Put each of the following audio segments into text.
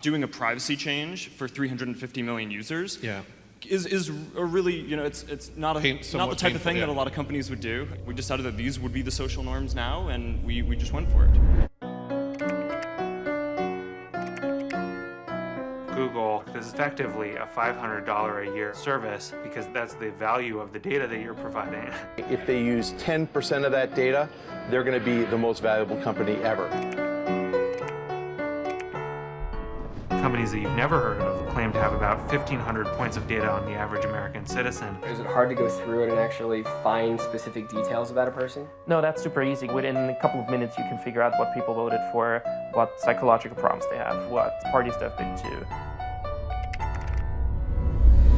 Doing a privacy change for 350 million users is a really, it's not the type of thing that a lot of companies would do. We decided that these would be the social norms now, and we just went for it. Google is effectively a $500 a year service because that's the value of the data that you're providing. If they use 10% of that data, they're going to be the most valuable company ever. Companies that you've never heard of claim to have about 1,500 points of data on the average American citizen. Is it hard to go through it and actually find specific details about a person? No, that's super easy. Within a couple of minutes, you can figure out what people voted for, what psychological problems they have, what parties they've been to.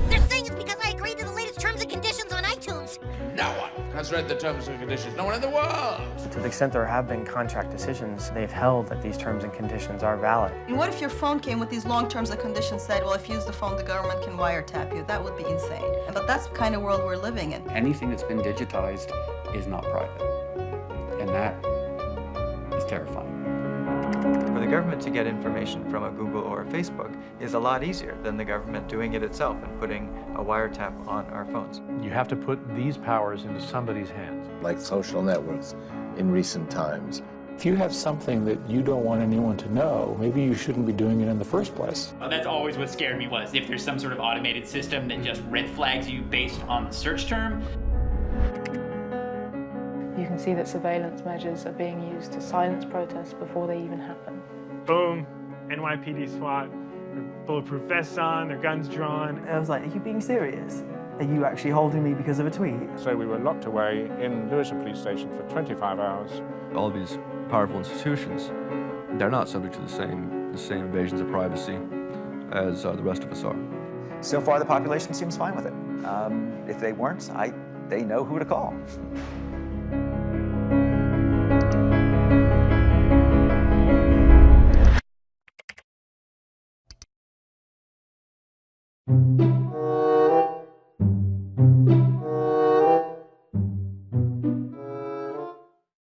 They're saying it's because I agreed to the latest terms and conditions on iTunes. No one has read the terms and conditions. No one in the world. To the extent there have been contract decisions, they've held that these terms and conditions are valid. And what if your phone came with these long terms and conditions said, well, if you use the phone, the government can wiretap you? That would be insane. But that's the kind of world we're living in. Anything that's been digitized is not private. And that is terrifying. For the government to get information from a Google or a Facebook is a lot easier than the government doing it itself and putting a wiretap on our phones. You have to put these powers into somebody's hands. Like social networks in recent times. If you have something that you don't want anyone to know, maybe you shouldn't be doing it in the first place. Well, that's always what scared me, was if there's some sort of automated system that just red flags you based on the search term. You can see that surveillance measures are being used to silence protests before they even happen. Boom, NYPD SWAT, their bulletproof vests on, their guns drawn. I was like, are you being serious? Are you actually holding me because of a tweet? So we were locked away in Lewisham Police Station for 25 hours. All these powerful institutions, they're not subject to the same invasions of privacy as the rest of us are. So far, the population seems fine with it. If they weren't, they know who to call. Thank you.